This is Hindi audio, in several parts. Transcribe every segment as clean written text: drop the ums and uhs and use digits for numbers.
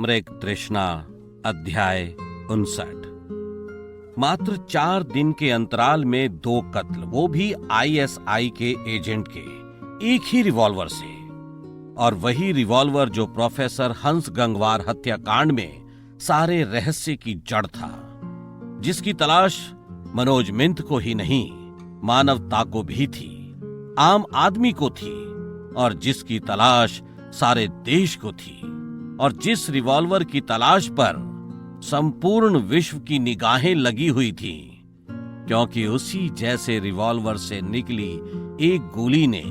मृग तृष्णा अध्याय 59। मात्र 4 दिन के अंतराल में 2 कत्ल, वो भी आईएसआई के एजेंट के, एक ही रिवॉल्वर से। और वही रिवॉल्वर जो प्रोफेसर हंस गंगवार हत्याकांड में सारे रहस्य की जड़ था, जिसकी तलाश मनोज मिंथ को ही नहीं, मानवता को भी थी, आम आदमी को थी, और जिसकी तलाश सारे देश को थी, और जिस रिवॉल्वर की तलाश पर संपूर्ण विश्व की निगाहें लगी हुई थी, क्योंकि उसी जैसे रिवॉल्वर से निकली एक गोली ने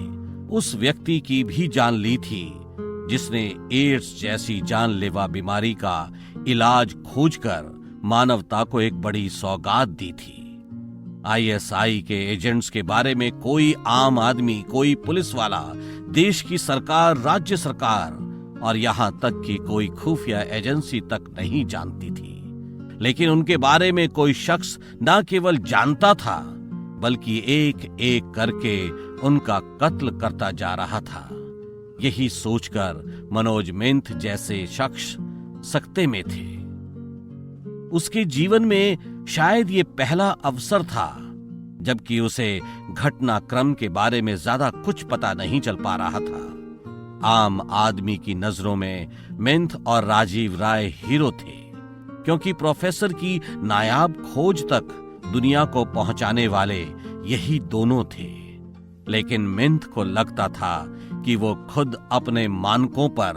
उस व्यक्ति की भी जान ली थी जिसने एड्स जैसी जानलेवा बीमारी का इलाज खोजकर मानवता को एक बड़ी सौगात दी थी। आईएसआई के एजेंट्स के बारे में कोई आम आदमी, कोई पुलिस वाला, देश की सरकार, राज्य सरकार और यहां तक कि कोई खुफिया एजेंसी तक नहीं जानती थी। लेकिन उनके बारे में कोई शख्स न केवल जानता था, बल्कि एक एक करके उनका कत्ल करता जा रहा था। यही सोचकर मनोज मिंथ जैसे शख्स सकते में थे। उसके जीवन में शायद ये पहला अवसर था जबकि उसे घटनाक्रम के बारे में ज्यादा कुछ पता नहीं चल पा रहा था। आम आदमी की नजरों में मिंथ और राजीव राय हीरो थे, क्योंकि प्रोफेसर की नायाब खोज तक दुनिया को पहुंचाने वाले यही दोनों थे। लेकिन मिंथ को लगता था कि वो खुद अपने मानकों पर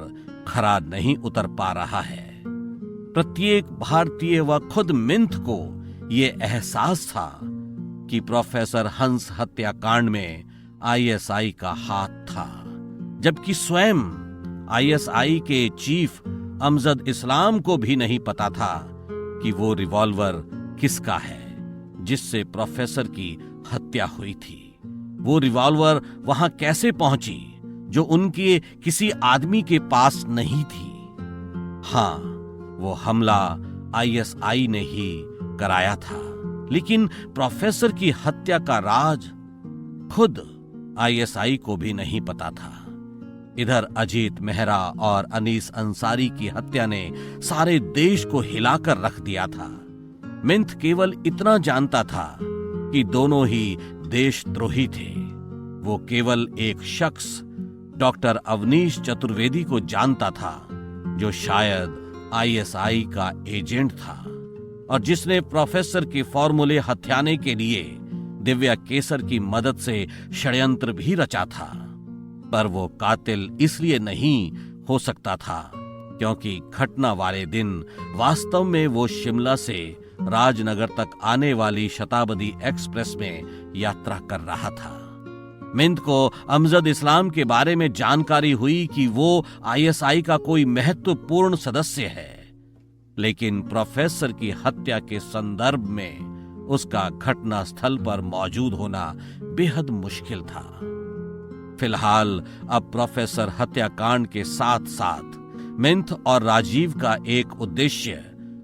खरा नहीं उतर पा रहा है। प्रत्येक भारतीय व खुद मिंथ को ये एहसास था कि प्रोफेसर हंस हत्याकांड में आईएसआई का हाथ था, जबकि स्वयं आईएसआई के चीफ अमजद इस्लाम को भी नहीं पता था कि वो रिवॉल्वर किसका है जिससे प्रोफेसर की हत्या हुई थी। वो रिवॉल्वर वहां कैसे पहुंची जो उनके किसी आदमी के पास नहीं थी। हां, वो हमला आईएसआई ने ही कराया था, लेकिन प्रोफेसर की हत्या का राज खुद आईएसआई को भी नहीं पता था। इधर अजीत मेहरा और अनीस अंसारी की हत्या ने सारे देश को हिलाकर रख दिया था। मिंथ केवल इतना जानता था कि दोनों ही देशद्रोही थे। वो केवल एक शख्स डॉक्टर अवनीश चतुर्वेदी को जानता था, जो शायद आईएसआई का एजेंट था और जिसने प्रोफेसर के फॉर्मूले हथियाने के लिए दिव्या केसर की मदद से षड्यंत्र भी रचा था। पर वो कातिल इसलिए नहीं हो सकता था क्योंकि घटना वाले दिन वास्तव में वो शिमला से राजनगर तक आने वाली शताब्दी एक्सप्रेस में यात्रा कर रहा था। मिंथ को अमजद इस्लाम के बारे में जानकारी हुई कि वो आईएसआई का कोई महत्वपूर्ण सदस्य है, लेकिन प्रोफेसर की हत्या के संदर्भ में उसका घटना स्थल पर मौजूद होना बेहद मुश्किल था। फिलहाल अब प्रोफेसर हत्याकांड के साथ साथ मिंथ और राजीव का एक उद्देश्य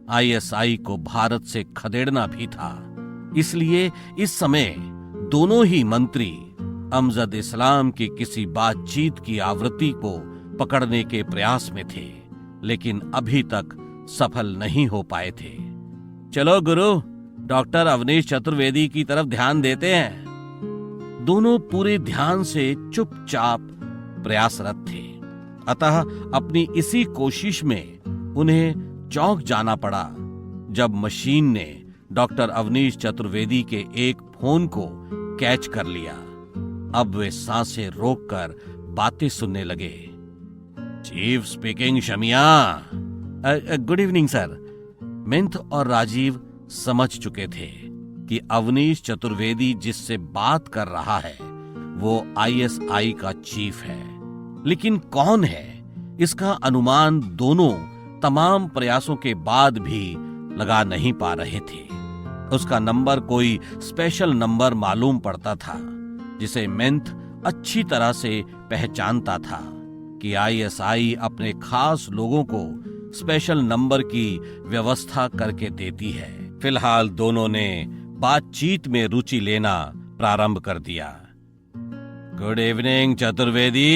आईएसआई को भारत से खदेड़ना भी था। इसलिए इस समय दोनों ही मंत्री अमजद इस्लाम की किसी बातचीत की आवृत्ति को पकड़ने के प्रयास में थे, लेकिन अभी तक सफल नहीं हो पाए थे। चलो गुरु, डॉक्टर अवनीश चतुर्वेदी की तरफ ध्यान देते हैं। दोनों पूरे ध्यान से चुपचाप प्रयासरत थे। अतः अपनी इसी कोशिश में उन्हें चौंक जाना पड़ा जब मशीन ने डॉक्टर अवनीश चतुर्वेदी के एक फोन को कैच कर लिया। अब वे सांसें रोककर बातें सुनने लगे। Chief speaking Shamiya. Good evening sir. मिंथ और राजीव समझ चुके थे कि अवनीश चतुर्वेदी जिससे बात कर रहा है वो आईएसआई का चीफ है, लेकिन कौन है इसका अनुमान दोनों तमाम प्रयासों के बाद भी लगा नहीं पा रहे थे। उसका नंबर कोई स्पेशल नंबर मालूम पड़ता था जिसे मिंथ अच्छी तरह से पहचानता था कि आईएसआई अपने खास लोगों को स्पेशल नंबर की व्यवस्था करके देती है। फिलहाल दोनों ने बातचीत में रुचि लेना प्रारंभ कर दिया। गुड इवनिंग चतुर्वेदी,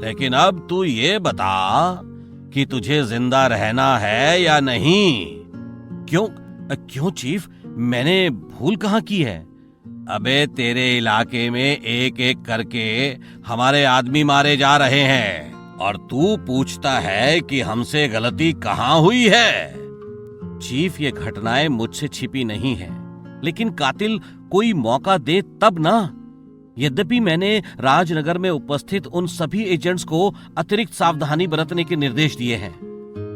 लेकिन अब तू ये बता कि तुझे जिंदा रहना है या नहीं। क्यों क्यों चीफ, मैंने भूल कहाँ की है? अबे तेरे इलाके में एक एक करके हमारे आदमी मारे जा रहे हैं और तू पूछता है कि हमसे गलती कहाँ हुई है। चीफ, ये घटनाएं मुझसे छिपी नहीं है, लेकिन कातिल कोई मौका दे तब ना। यद्यपि मैंने राजनगर में उपस्थित उन सभी एजेंट्स को अतिरिक्त सावधानी बरतने के निर्देश दिए हैं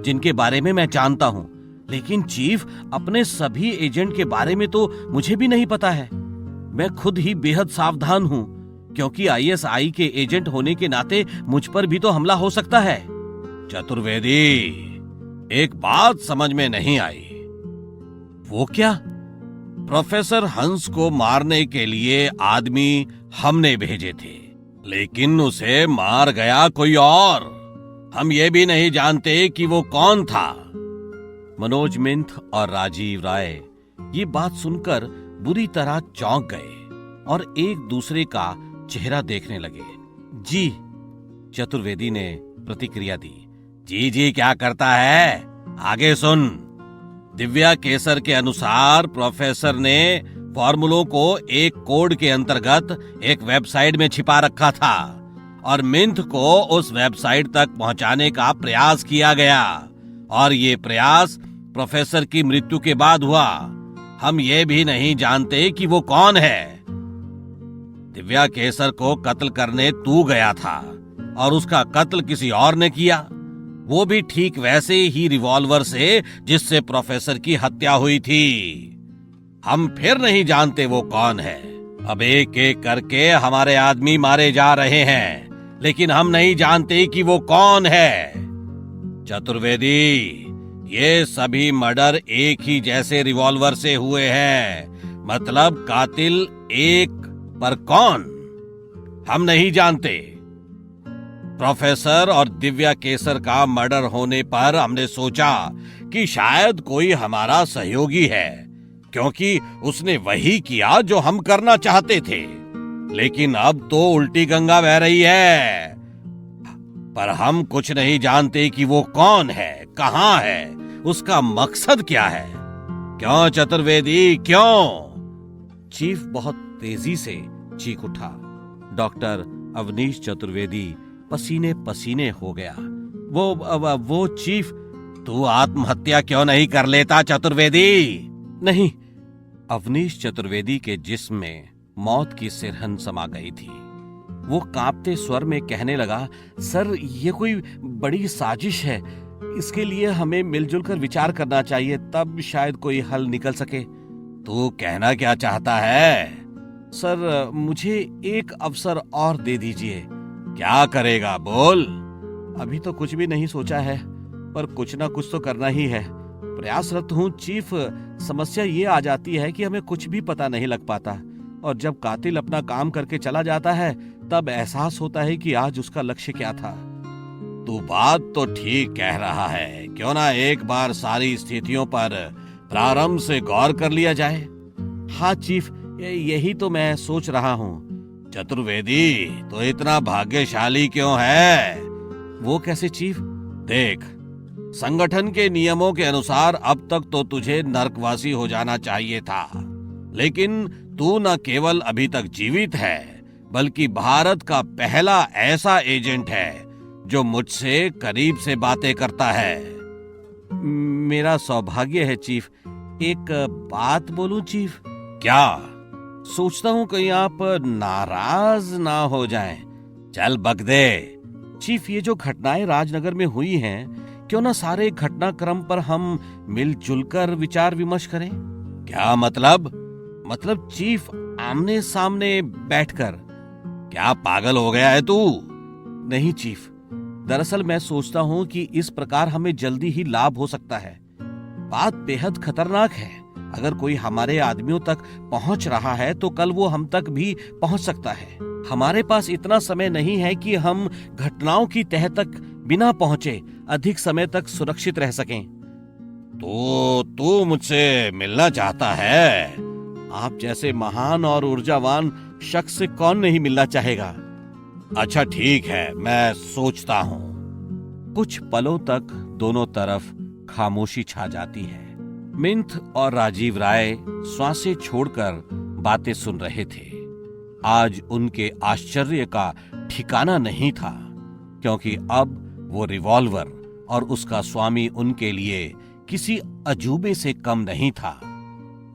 जिनके बारे में मैं जानता हूं, लेकिन चीफ, अपने सभी एजेंट के बारे में तो मुझे भी नहीं पता है। मैं खुद ही बेहद सावधान हूं, क्योंकि आईएसआई के एजेंट होने के नाते मुझ पर भी तो हमला हो सकता है। चतुर्वेदी, एक बात समझ में नहीं आई। वो क्या? प्रोफेसर हंस को मारने के लिए आदमी हमने भेजे थे, लेकिन उसे मार गया कोई और। हम ये भी नहीं जानते कि वो कौन था। मनोज मिंथ और राजीव राय ये बात सुनकर बुरी तरह चौंक गए और एक दूसरे का चेहरा देखने लगे। जी, चतुर्वेदी ने प्रतिक्रिया दी। जी जी क्या करता है, आगे सुन। दिव्या केसर के अनुसार प्रोफेसर ने फॉर्मूलों को एक कोड के अंतर्गत एक वेबसाइट में छिपा रखा था और मिंथ को उस वेबसाइट तक पहुंचाने का प्रयास किया गया, और ये प्रयास प्रोफेसर की मृत्यु के बाद हुआ। हम ये भी नहीं जानते कि वो कौन है। दिव्या केसर को कत्ल करने तू गया था और उसका कत्ल किसी और ने किया, वो भी ठीक वैसे ही रिवॉल्वर से जिससे प्रोफेसर की हत्या हुई थी। हम फिर नहीं जानते वो कौन है। अब एक एक करके हमारे आदमी मारे जा रहे हैं, लेकिन हम नहीं जानते कि वो कौन है। चतुर्वेदी, ये सभी मर्डर एक ही जैसे रिवॉल्वर से हुए हैं, मतलब कातिल एक, पर कौन हम नहीं जानते। प्रोफेसर और दिव्या केसर का मर्डर होने पर हमने सोचा कि शायद कोई हमारा सहयोगी है, क्योंकि उसने वही किया जो हम करना चाहते थे। लेकिन अब तो उल्टी गंगा बह रही है, पर हम कुछ नहीं जानते कि वो कौन है, कहां है, उसका मकसद क्या है। क्यों चतुर्वेदी, क्यों? चीफ बहुत तेजी से चीख उठा। डॉक्टर अवनीश चतुर्वेदी पसीने पसीने हो गया। वो चीफ, तू आत्महत्या क्यों नहीं कर लेता चतुर्वेदी? नहीं। अवनीश चतुर्वेदी के जिस्म में मौत की सिरहन समा गई थी। वो कांपते स्वर में कहने लगा, सर, ये कोई बड़ी साजिश है। इसके लिए हमें मिलजुल कर विचार करना चाहिए, तब शायद कोई हल निकल सके। तू कहना क्या चाहता है? सर, मुझे एक अवसर और दे दीजिए। क्या करेगा, बोल। अभी तो कुछ भी नहीं सोचा है, पर कुछ ना कुछ तो करना ही है। प्रयासरत हूँ चीफ। समस्या ये आ जाती है कि हमें कुछ भी पता नहीं लग पाता, और जब कातिल अपना काम करके चला जाता है तब एहसास होता है कि आज उसका लक्ष्य क्या था। तू बात तो ठीक कह रहा है, क्यों ना एक बार सारी स्थितियों पर प्रारंभ से गौर कर लिया जाए। हाँ चीफ, यही तो मैं सोच रहा हूँ। चतुर्वेदी, तो इतना भाग्यशाली क्यों है? वो कैसे चीफ? देख, संगठन के नियमों के अनुसार अब तक तो तुझे नरकवासी हो जाना चाहिए था, लेकिन तू न केवल अभी तक जीवित है, बल्कि भारत का पहला ऐसा एजेंट है जो मुझसे करीब से बातें करता है। मेरा सौभाग्य है चीफ। एक बात बोलूं चीफ? क्या? सोचता हूं कहीं आप नाराज ना हो जाएं। चल बक दे। चीफ, ये जो घटनाएं राजनगर में हुई हैं, क्यों ना सारे घटनाक्रम पर हम मिलजुल कर विचार विमर्श करें? क्या मतलब? मतलब चीफ, आमने सामने बैठकर। क्या पागल हो गया है तू? नहीं चीफ, दरअसल मैं सोचता हूं कि इस प्रकार हमें जल्दी ही लाभ हो सकता है। बात बेहद खतरनाक है। अगर कोई हमारे आदमियों तक पहुंच रहा है तो कल वो हम तक भी पहुंच सकता है। हमारे पास इतना समय नहीं है कि हम घटनाओं की तह तक बिना पहुंचे अधिक समय तक सुरक्षित रह सकें। तो तू मुझसे मिलना चाहता है? आप जैसे महान और ऊर्जावान शख्स से कौन नहीं मिलना चाहेगा। अच्छा ठीक है, मैं सोचता हूँ। कुछ पलों तक दोनों तरफ खामोशी छा जाती है। मिंथ और राजीव राय श्वासें छोड़कर बातें सुन रहे थे। आज उनके आश्चर्य का ठिकाना नहीं था, क्योंकि अब वो रिवॉल्वर और उसका स्वामी उनके लिए किसी अजूबे से कम नहीं था।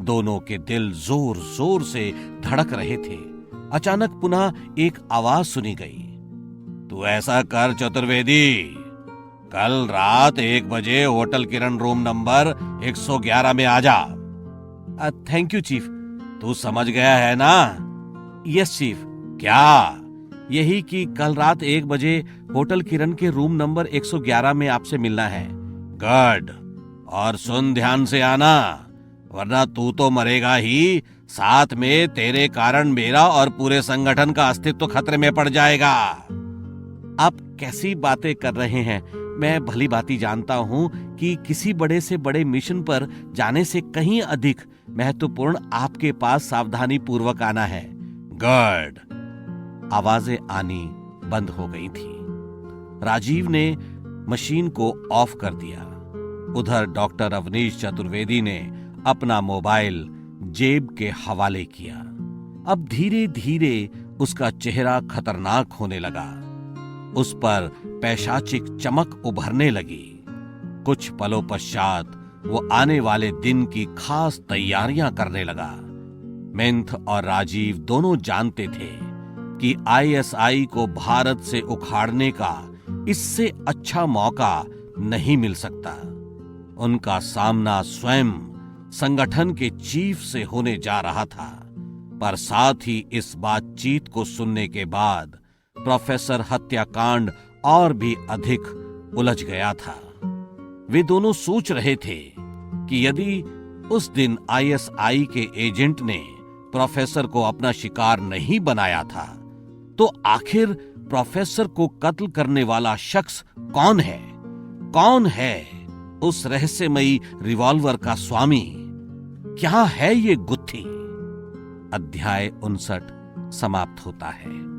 दोनों के दिल जोर जोर से धड़क रहे थे। अचानक पुनः एक आवाज सुनी गई। तू ऐसा कर चतुर्वेदी, कल रात 1 बजे होटल किरण रूम नंबर 111 में आ जा। Thank you chief. तू समझ गया है ना? Yes chief. क्या? यही कि कल रात 1 बजे होटल किरण के रूम नंबर 111 में आपसे मिलना है। गुड। और सुन, ध्यान से आना, वरना तू तो मरेगा ही, साथ में तेरे कारण मेरा और पूरे संगठन का अस्तित्व खतरे में पड़ जाएगा। आप कैसी बातें कर रहे हैं? मैं भली भांति जानता हूं कि किसी बड़े से बड़े मिशन पर जाने से कहीं अधिक महत्वपूर्ण आपके पास सावधानी पूर्वक आना है। गुड। आवाजें आनी बंद हो गई थी। राजीव ने मशीन को ऑफ कर दिया। उधर डॉक्टर अवनीश चतुर्वेदी ने अपना मोबाइल जेब के हवाले किया। अब धीरे धीरे उसका चेहरा खतरनाक होने लगा। उस पर पैशाचिक चमक उभरने लगी। कुछ पलों पश्चात वो आने वाले दिन की खास तैयारियां करने लगा। मिंथ और राजीव दोनों जानते थे कि आईएसआई को भारत से उखाड़ने का इससे अच्छा मौका नहीं मिल सकता। उनका सामना स्वयं संगठन के चीफ से होने जा रहा था। पर साथ ही इस बातचीत को सुनने के बाद प्रोफेसर हत्याकांड और भी अधिक उलझ गया था। वे दोनों सोच रहे थे कि यदि उस दिन आईएसआई के एजेंट ने प्रोफेसर को अपना शिकार नहीं बनाया था, तो आखिर प्रोफेसर को कत्ल करने वाला शख्स कौन है? कौन है उस रहस्यमयी रिवॉल्वर का स्वामी? क्या है ये गुत्थी? अध्याय 59 समाप्त होता है।